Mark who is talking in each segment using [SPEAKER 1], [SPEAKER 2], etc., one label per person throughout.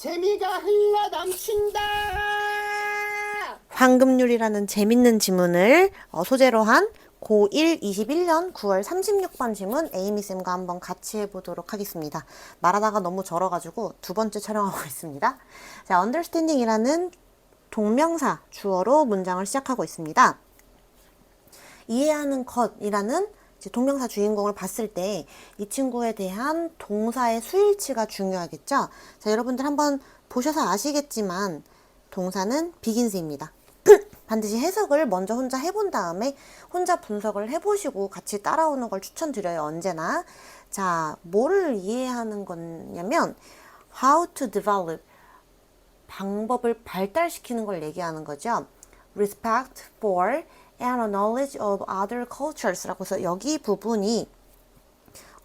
[SPEAKER 1] 재미가 흘러 넘친다.
[SPEAKER 2] 황금률이라는 재밌는 지문을 소재로 한 고1 21년 9월 36번 지문 에이미쌤과 한번 같이 해보도록 하겠습니다. 말하다가 너무 절어가지고 두 번째 촬영하고 있습니다. 자, understanding이라는 동명사 주어로 문장을 시작하고 있습니다. 이해하는 것이라는 동명사 주인공을 봤을 때 이 친구에 대한 동사의 수일치가 중요하겠죠? 자, 여러분들 한번 보셔서 아시겠지만 동사는 begins입니다. 반드시 해석을 먼저 혼자 해본 다음에 혼자 분석을 해보시고 같이 따라오는 걸 추천드려요, 언제나. 자, 뭐를 이해하는 거냐면 how to develop, 방법을 발달시키는 걸 얘기하는 거죠. respect for and a knowledge of other cultures 라고 해서 여기 부분이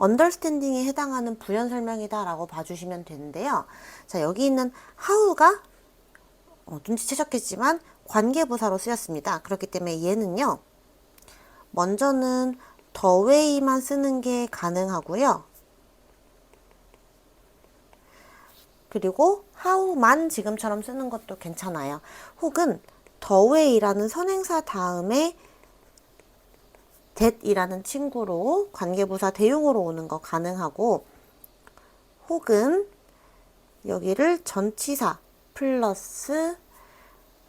[SPEAKER 2] understanding에 해당하는 부연 설명이다 라고 봐주시면 되는데요. 자, 여기 있는 how가 눈치채셨겠지만 관계부사로 쓰였습니다. 그렇기 때문에 얘는요, 먼저는 the way만 쓰는 게 가능하고요. 그리고 how만 지금처럼 쓰는 것도 괜찮아요. 혹은 the way라는 선행사 다음에 that이라는 친구로 관계부사 대용으로 오는 거 가능하고, 혹은 여기를 전치사 플러스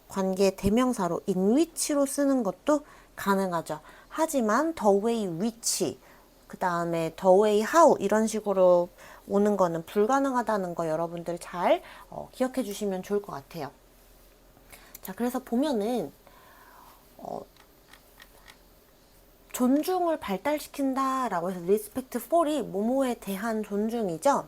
[SPEAKER 2] 관계 대명사로 in which로 쓰는 것도 가능하죠. 하지만 the way which, 그 다음에 the way how 이런 식으로 오는 거는 불가능하다는 거 여러분들 잘 기억해 주시면 좋을 것 같아요. 자, 그래서 보면은 존중을 발달시킨다 라고 해서 respect for이 뭐뭐에 대한 존중이죠.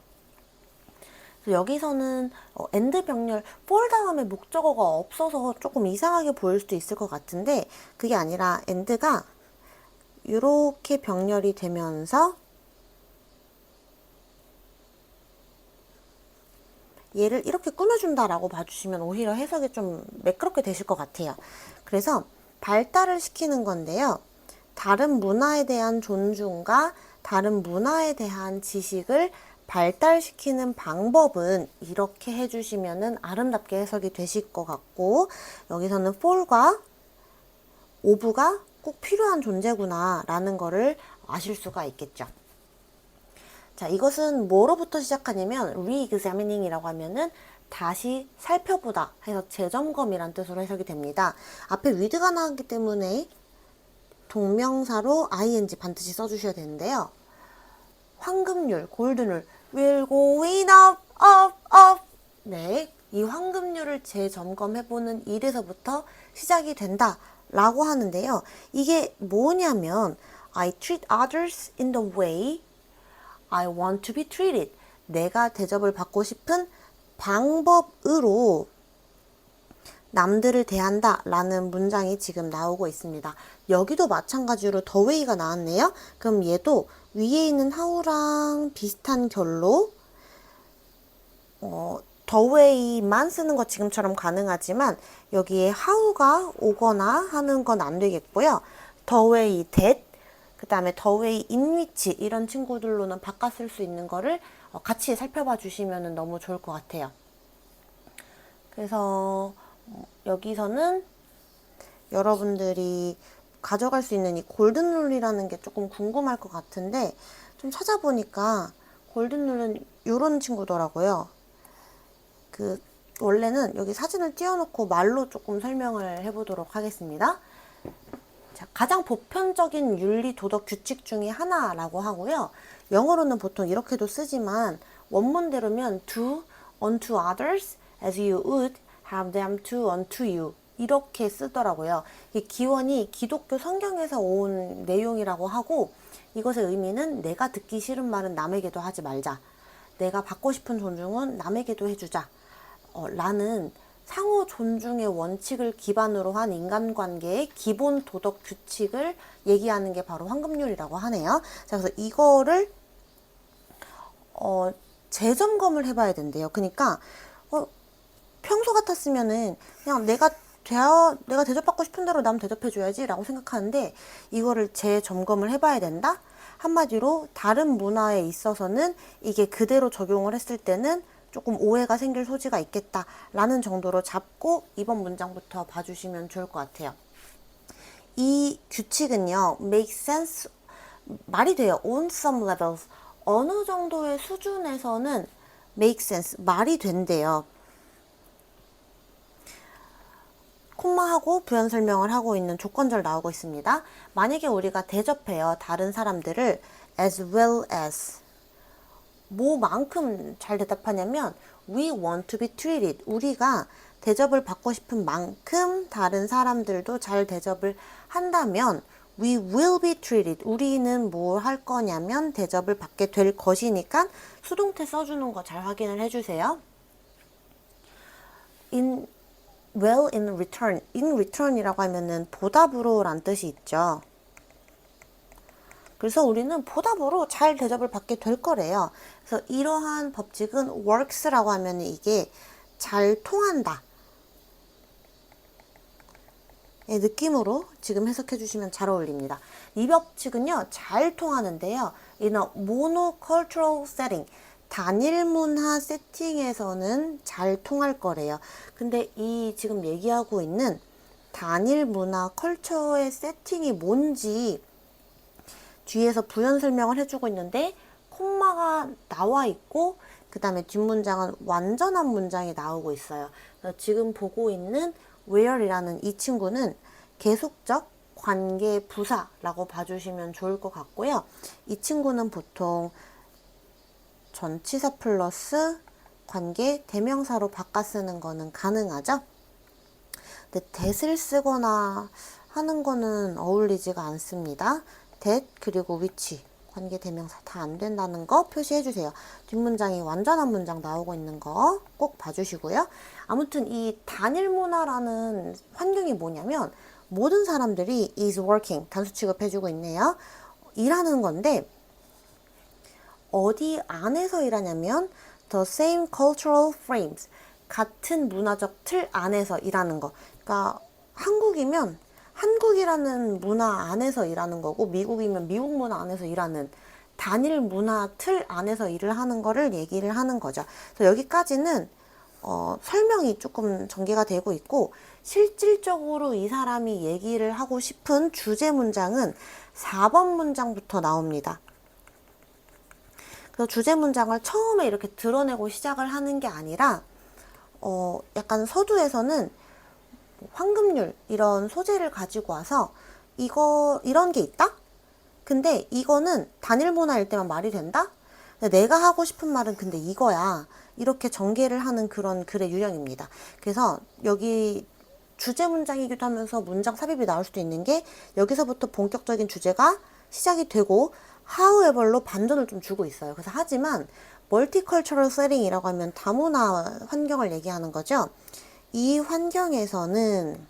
[SPEAKER 2] 여기서는 and 병렬 for 다음에 목적어가 없어서 조금 이상하게 보일 수도 있을 것 같은데, 그게 아니라 and가 이렇게 병렬이 되면서 얘를 이렇게 꾸며준다라고 봐주시면 오히려 해석이 좀 매끄럽게 되실 것 같아요. 그래서 발달을 시키는 건데요. 다른 문화에 대한 존중과 다른 문화에 대한 지식을 발달시키는 방법은 이렇게 해주시면은 아름답게 해석이 되실 것 같고, 여기서는 for과 of가 꼭 필요한 존재구나 라는 거를 아실 수가 있겠죠. 자, 이것은 뭐로부터 시작하냐면 re-examining 이라고 하면은 다시 살펴보다 해서 재점검이란 뜻으로 해석이 됩니다. 앞에 with가 나왔기 때문에 동명사로 ing 반드시 써주셔야 되는데요. 황금률, 골든룰, will going up, up, up. 네, 이 황금률을 재점검해보는 일에서부터 시작이 된다 라고 하는데요. 이게 뭐냐면 I treat others in the way I want to be treated. 내가 대접을 받고 싶은 방법으로 남들을 대한다 라는 문장이 지금 나오고 있습니다. 여기도 마찬가지로 the way가 나왔네요. 그럼 얘도 위에 있는 how랑 비슷한 결로 the way만 쓰는 것 지금처럼 가능하지만 여기에 how가 오거나 하는 건 안 되겠고요. the way that, 그 다음에 the way in which 이런 친구들로는 바꿔 쓸 수 있는 거를 같이 살펴봐 주시면 너무 좋을 것 같아요. 그래서 여기서는 여러분들이 가져갈 수 있는 이 골든룰이라는 게 조금 궁금할 것 같은데, 좀 찾아보니까 골든룰은 이런 친구더라고요. 원래는 여기 사진을 띄워놓고 말로 조금 설명을 해보도록 하겠습니다. 자, 가장 보편적인 윤리 도덕 규칙 중에 하나라고 하고요. 영어로는 보통 이렇게도 쓰지만 원문대로면 do unto others as you would have them do unto you 이렇게 쓰더라고요. 이 기원이 기독교 성경에서 온 내용이라고 하고, 이것의 의미는 내가 듣기 싫은 말은 남에게도 하지 말자, 내가 받고 싶은 존중은 남에게도 해주자 라는 상호 존중의 원칙을 기반으로 한 인간관계의 기본 도덕 규칙을 얘기하는 게 바로 황금률이라고 하네요. 자, 그래서 이거를 재점검을 해봐야 된대요. 그러니까 평소 같았으면은 그냥 내가 대접받고 싶은 대로 남 대접해줘야지 라고 생각하는데, 이거를 재점검을 해봐야 된다? 한마디로 다른 문화에 있어서는 이게 그대로 적용을 했을 때는 조금 오해가 생길 소지가 있겠다라는 정도로 잡고 이번 문장부터 봐주시면 좋을 것 같아요. 이 규칙은요, make sense, 말이 돼요. on some levels, 어느 정도의 수준에서는 make sense, 말이 된대요. 콤마하고 부연 설명을 하고 있는 조건절 나오고 있습니다. 만약에 우리가 대접해요. 다른 사람들을 as well as, 뭐만큼 잘 대답하냐면 we want to be treated, 우리가 대접을 받고 싶은 만큼 다른 사람들도 잘 대접을 한다면 we will be treated, 우리는 뭘 할 거냐면 대접을 받게 될 것이니까 수동태 써주는 거 잘 확인을 해주세요. well in return, in return이라고 하면은 보답으로 란 뜻이 있죠. 그래서 우리는 보답으로 잘 대접을 받게 될 거래요. 그래서 이러한 법칙은 works라고 하면 이게 잘 통한다 의 느낌으로 지금 해석해 주시면 잘 어울립니다. 이 법칙은요, 잘 통하는데요. in a monocultural setting, 단일 문화 세팅에서는 잘 통할 거래요. 근데 이 지금 얘기하고 있는 단일 문화 컬처의 세팅이 뭔지 뒤에서 부연 설명을 해주고 있는데 콤마가 나와 있고 그 다음에 뒷문장은 완전한 문장이 나오고 있어요. 그래서 지금 보고 있는 where이라는 이 친구는 계속적 관계 부사라고 봐주시면 좋을 것 같고요. 이 친구는 보통 전치사 플러스 관계 대명사로 바꿔 쓰는 거는 가능하죠. 근데 that을 쓰거나 하는 거는 어울리지가 않습니다. that 그리고 which 관계 대명사 다 안 된다는 거 표시해 주세요. 뒷문장이 완전한 문장 나오고 있는 거 꼭 봐주시고요. 아무튼 이 단일 문화라는 환경이 뭐냐면 모든 사람들이 is working 단수 취급해 주고 있네요. 일하는 건데 어디 안에서 일하냐면 the same cultural frames, 같은 문화적 틀 안에서 일하는 거. 그러니까 한국이면 한국이라는 문화 안에서 일하는 거고 미국이면 미국 문화 안에서 일하는 단일 문화 틀 안에서 일을 하는 거를 얘기를 하는 거죠. 그래서 여기까지는 설명이 조금 전개가 되고 있고 실질적으로 이 사람이 얘기를 하고 싶은 주제 문장은 4번 문장부터 나옵니다. 그래서 주제 문장을 처음에 이렇게 드러내고 시작을 하는 게 아니라 약간 서두에서는 황금률 이런 소재를 가지고 와서 이런 게 있다? 근데 이거는 단일 문화일 때만 말이 된다? 내가 하고 싶은 말은 근데 이거야. 이렇게 전개를 하는 그런 글의 유형입니다. 그래서 여기 주제 문장이기도 하면서 문장 삽입이 나올 수도 있는 게 여기서부터 본격적인 주제가 시작이 되고 however로 반전을 좀 주고 있어요. 그래서 하지만 멀티컬처럴 세팅이라고 하면 다문화 환경을 얘기하는 거죠. 이 환경에서는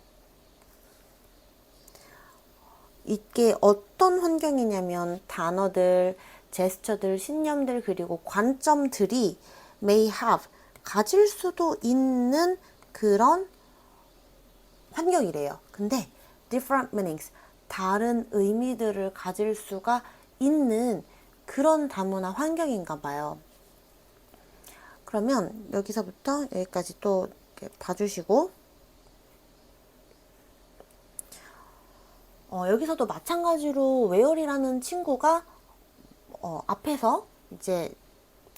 [SPEAKER 2] 이게 어떤 환경이냐면 단어들, 제스처들, 신념들 그리고 관점들이 may have 가질 수도 있는 그런 환경이래요. 근데 different meanings 다른 의미들을 가질 수가 있는 그런 다문화 환경인가 봐요. 그러면 여기서부터 여기까지 또 이렇게 봐주시고 여기서도 마찬가지로 웨얼이라는 친구가 앞에서 이제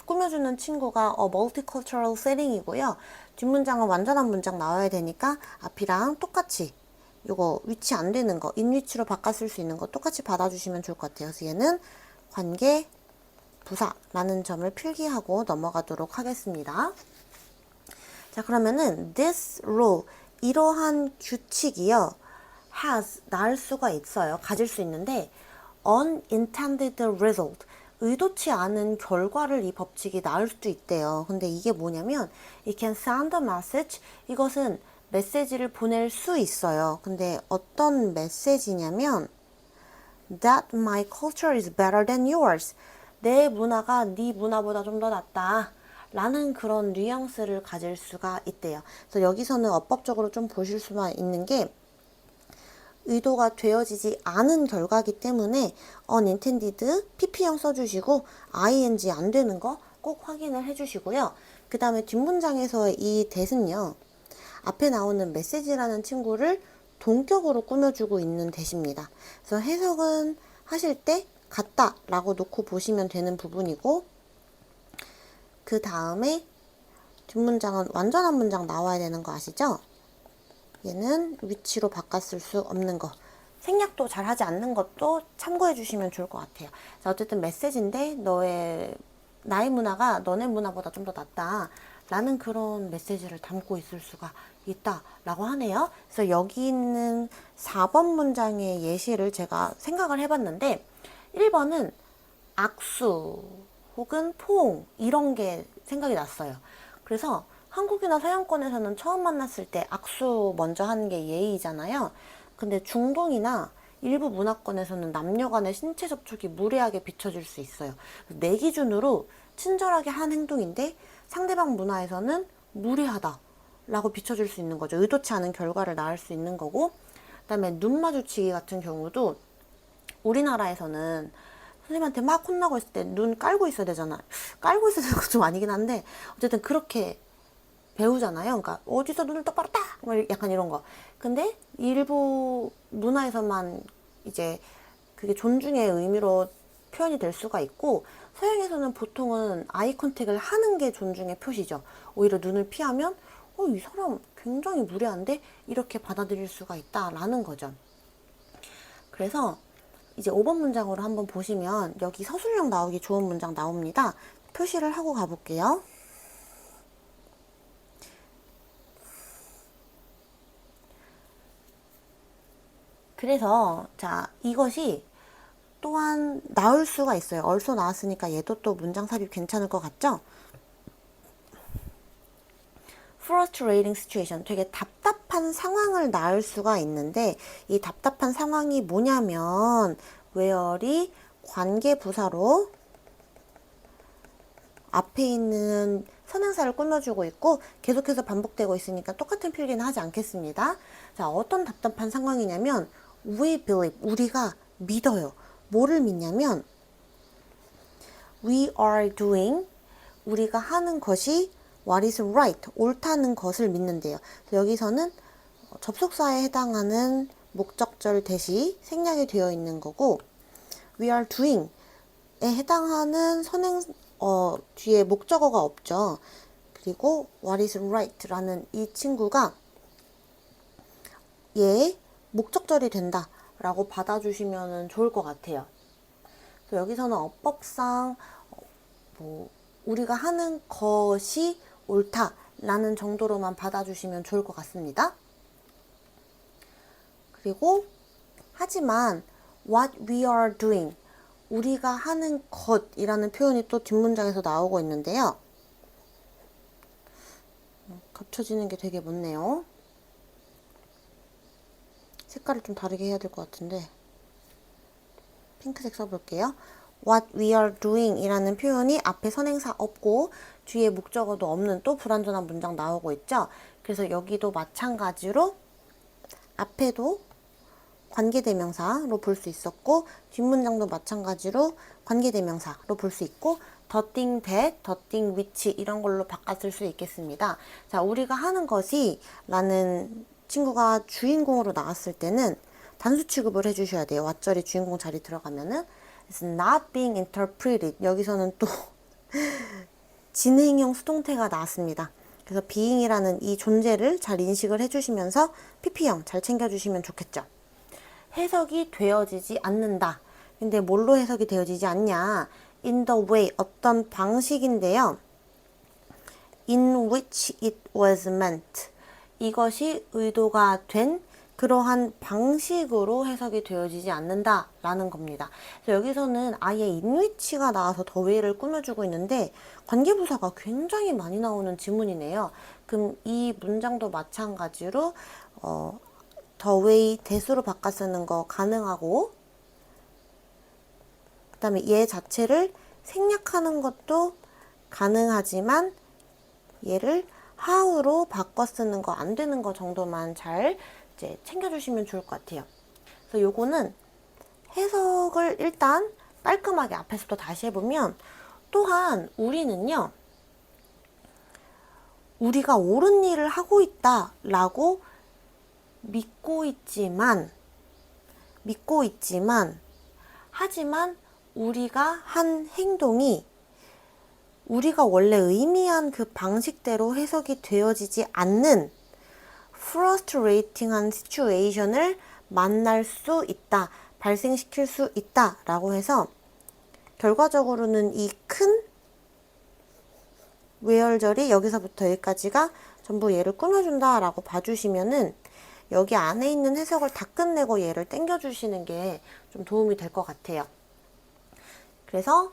[SPEAKER 2] 꾸며주는 친구가 multicultural setting이고요. 뒷문장은 완전한 문장 나와야 되니까 앞이랑 똑같이 요거 위치 안 되는 거 인위치로 바꿨을 수 있는 거 똑같이 받아주시면 좋을 것 같아요. 그래서 얘는 관계 부사라는 점을 필기하고 넘어가도록 하겠습니다. 자, 그러면은 this rule 이러한 규칙이요 has 낳을 수가 있어요. 가질 수 있는데 unintended result 의도치 않은 결과를 이 법칙이 낳을 수도 있대요. 근데 이게 뭐냐면 it can send a message 이것은 메시지를 보낼 수 있어요. 근데 어떤 메시지냐면 that my culture is better than yours 내 문화가 네 문화보다 좀 더 낫다 라는 그런 뉘앙스를 가질 수가 있대요. 그래서 여기서는 어법적으로 좀 보실 수만 있는 게 의도가 되어지지 않은 결과이기 때문에 unintended pp형 써주시고 ing 안 되는 거 꼭 확인을 해주시고요. 그 다음에 뒷문장에서의 이 that은요, 앞에 나오는 메시지라는 친구를 동격으로 꾸며주고 있는 that입니다. 그래서 해석은 하실 때 같다 라고 놓고 보시면 되는 부분이고, 그 다음에 뒷문장은 완전한 문장 나와야 되는 거 아시죠? 얘는 위치로 바꿨을 수 없는 거. 생략도 잘 하지 않는 것도 참고해 주시면 좋을 것 같아요. 자, 어쨌든 메시지인데 나의 문화가 너네 문화보다 좀 더 낫다 라는 그런 메시지를 담고 있을 수가 있다 라고 하네요. 그래서 여기 있는 4번 문장의 예시를 제가 생각을 해봤는데, 1번은 악수 혹은 포옹 이런 게 생각이 났어요. 그래서 한국이나 서양권에서는 처음 만났을 때 악수 먼저 하는 게 예의잖아요. 근데 중동이나 일부 문화권에서는 남녀 간의 신체 접촉이 무례하게 비춰질 수 있어요. 내 기준으로 친절하게 한 행동인데 상대방 문화에서는 무례하다 라고 비춰질 수 있는 거죠. 의도치 않은 결과를 낳을 수 있는 거고, 그 다음에 눈 마주치기 같은 경우도 우리나라에서는 선생님한테 막 혼나고 있을 때 눈 깔고 있어야 되잖아. 깔고 있어야 되는 거 좀 아니긴 한데, 어쨌든 그렇게 배우잖아요. 그러니까 어디서 눈을 똑바로 딱! 약간 이런 거. 근데 일부 문화에서만 이제 그게 존중의 의미로 표현이 될 수가 있고, 서양에서는 보통은 아이 컨택을 하는 게 존중의 표시죠. 오히려 눈을 피하면 이 사람 굉장히 무례한데? 이렇게 받아들일 수가 있다라는 거죠. 그래서 이제 5번 문장으로 한번 보시면 여기 서술형 나오기 좋은 문장 나옵니다. 표시를 하고 가볼게요. 그래서 자, 이것이 또한 나올 수가 있어요. also 나왔으니까 얘도 또 문장 삽입 괜찮을 것 같죠? frustrating situation, 되게 답답한 상황을 낳을 수가 있는데, 이 답답한 상황이 뭐냐면 where이 관계부사로 앞에 있는 선행사를 꾸며주고 있고 계속해서 반복되고 있으니까 똑같은 필기는 하지 않겠습니다. 자, 어떤 답답한 상황이냐면 we believe, 우리가 믿어요. 뭐를 믿냐면 we are doing, 우리가 하는 것이 what is right, 옳다는 것을 믿는데요. 여기서는 접속사에 해당하는 목적절 대시 생략이 되어 있는 거고, we are doing에 해당하는 뒤에 목적어가 없죠. 그리고 what is right 라는 이 친구가 얘의 목적절이 된다 라고 받아주시면 좋을 것 같아요. 그래서 여기서는 어법상 우리가 하는 것이 옳다 라는 정도로만 받아주시면 좋을 것 같습니다. 그리고 하지만 what we are doing, 우리가 하는 것이라는 표현이 또 뒷문장에서 나오고 있는데요. 겹쳐지는 게 되게 많네요. 색깔을 좀 다르게 해야 될 것 같은데 핑크색 써볼게요. What we are doing 이라는 표현이 앞에 선행사 없고 뒤에 목적어도 없는 또 불완전한 문장 나오고 있죠. 그래서 여기도 마찬가지로 앞에도 관계대명사로 볼 수 있었고, 뒷문장도 마찬가지로 관계대명사로 볼 수 있고, the thing that, the thing which 이런 걸로 바꿨을 수 있겠습니다. 자, 우리가 하는 것이 라는 친구가 주인공으로 나왔을 때는 단수 취급을 해주셔야 돼요. 왓절이 주인공 자리 들어가면은 it's not being interpreted, 여기서는 또 진행형 수동태가 나왔습니다. 그래서 being이라는 이 존재를 잘 인식을 해주시면서 PP형 잘 챙겨주시면 좋겠죠. 해석이 되어지지 않는다. 근데 뭘로 해석이 되어지지 않냐? in the way, 어떤 방식인데요. in which it was meant, 이것이 의도가 된 그러한 방식으로 해석이 되어지지 않는다 라는 겁니다. 그래서 여기서는 아예 in which가 나와서 the way를 꾸며주고 있는데 관계부사가 굉장히 많이 나오는 지문이네요. 그럼 이 문장도 마찬가지로 the way that으로 바꿔 쓰는 거 가능하고, 그 다음에 얘 자체를 생략하는 것도 가능하지만 얘를 how로 바꿔 쓰는 거 안 되는 거 정도만 잘 이제 챙겨주시면 좋을 것 같아요. 그래서 요거는 해석을 일단 깔끔하게 앞에서부터 다시 해보면, 또한 우리는요 우리가 옳은 일을 하고 있다라고 믿고 있지만, 하지만 우리가 한 행동이 우리가 원래 의미한 그 방식대로 해석이 되어지지 않는 frustrating한 situation을 만날 수 있다, 발생시킬 수 있다 라고 해서 결과적으로는 이 큰 외열절이 여기서부터 여기까지가 전부 얘를 끊어준다 라고 봐주시면은 여기 안에 있는 해석을 다 끝내고 얘를 당겨주시는 게 좀 도움이 될 것 같아요. 그래서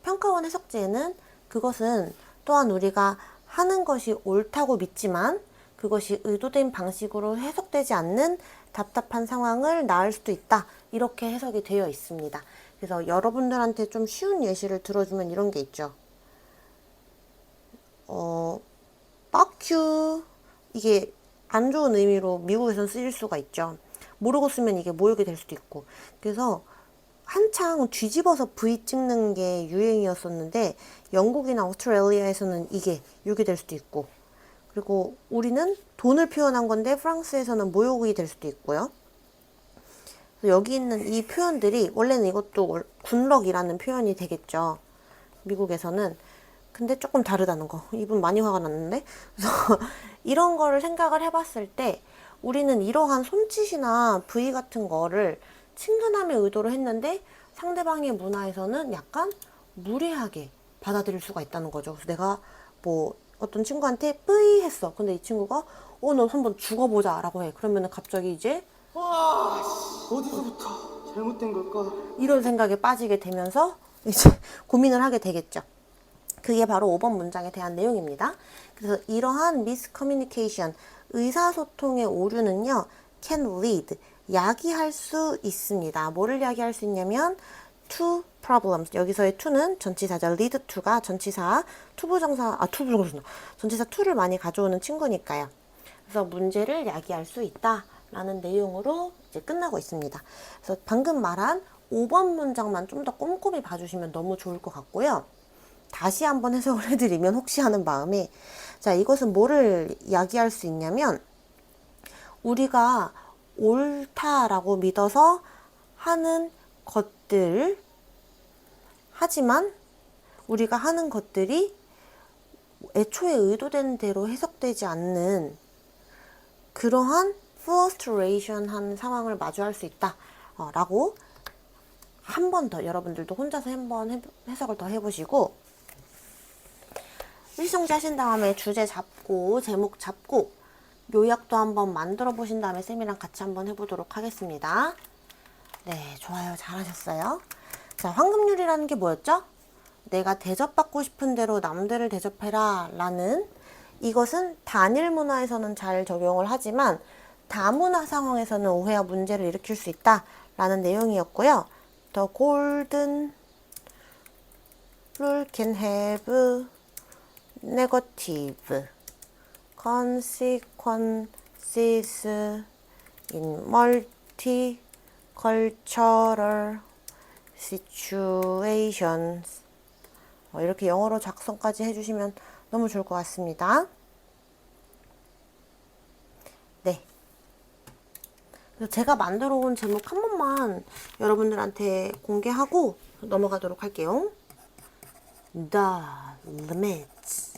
[SPEAKER 2] 평가원 해석제는 그것은 또한 우리가 하는 것이 옳다고 믿지만 그것이 의도된 방식으로 해석되지 않는 답답한 상황을 낳을 수도 있다. 이렇게 해석이 되어 있습니다. 그래서 여러분들한테 좀 쉬운 예시를 들어주면 이런 게 있죠. fuck you. 이게 안 좋은 의미로 미국에선 쓰일 수가 있죠. 모르고 쓰면 이게 모욕이 될 수도 있고. 그래서 한창 뒤집어서 V 찍는 게 유행이었었는데 영국이나 오스트레일리아에서는 이게 욕이 될 수도 있고, 그리고 우리는 돈을 표현한 건데 프랑스에서는 모욕이 될 수도 있고요. 그래서 여기 있는 이 표현들이 원래는 이것도 굿럭이라는 표현이 되겠죠. 미국에서는. 근데 조금 다르다는 거. 이분 많이 화가 났는데. 그래서 이런 거를 생각을 해봤을 때 우리는 이러한 손짓이나 V 같은 거를 친근함의 의도로 했는데 상대방의 문화에서는 약간 무례하게 받아들일 수가 있다는 거죠. 그래서 내가 뭐 어떤 친구한테 뿌이 했어. 근데 이 친구가 너 한번 죽어보자 라고 해. 그러면은 갑자기 이제
[SPEAKER 1] 와, 어디서부터 잘못된 걸까?
[SPEAKER 2] 이런 생각에 빠지게 되면서 이제 고민을 하게 되겠죠. 그게 바로 5번 문장에 대한 내용입니다. 그래서 이러한 miscommunication, 의사소통의 오류는요, can lead, 야기할 수 있습니다. 뭐를 야기할 수 있냐면 to problems. 여기서의 to는 전치사죠. lead to가 전치사, 전치사 to를 많이 가져오는 친구니까요. 그래서 문제를 야기할 수 있다 라는 내용으로 이제 끝나고 있습니다. 그래서 방금 말한 5번 문장만 좀 더 꼼꼼히 봐주시면 너무 좋을 것 같고요. 다시 한번 해석을 해드리면 혹시 하는 마음에, 자, 이것은 뭐를 야기할 수 있냐면 우리가 옳다라고 믿어서 하는 것들, 하지만 우리가 하는 것들이 애초에 의도된 대로 해석되지 않는 그러한 frustration한 상황을 마주할 수 있다 라고 한 번 더 여러분들도 혼자서 한번 해석을 더 해보시고 일정지 하신 다음에 주제 잡고 제목 잡고 요약도 한번 만들어 보신 다음에 쌤이랑 같이 한번 해보도록 하겠습니다. 네, 좋아요. 잘하셨어요. 자, 황금률이라는 게 뭐였죠? 내가 대접받고 싶은 대로 남들을 대접해라 라는, 이것은 단일 문화에서는 잘 적용을 하지만 다문화 상황에서는 오해와 문제를 일으킬 수 있다 라는 내용이었고요. The golden rule can have negative consequences in multicultural situations. 이렇게 영어로 작성까지 해주시면 너무 좋을 것 같습니다. 네. 그래서 제가 만들어 온 제목 한 번만 여러분들한테 공개하고 넘어가도록 할게요. The limits.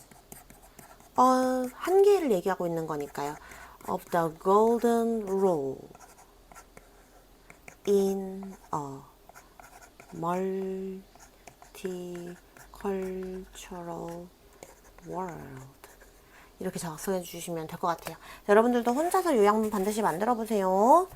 [SPEAKER 2] 한계를 얘기하고 있는 거니까요. Of the golden rule in a multicultural world. 이렇게 작성해 주시면 될 것 같아요. 여러분들도 혼자서 요약문 반드시 만들어 보세요.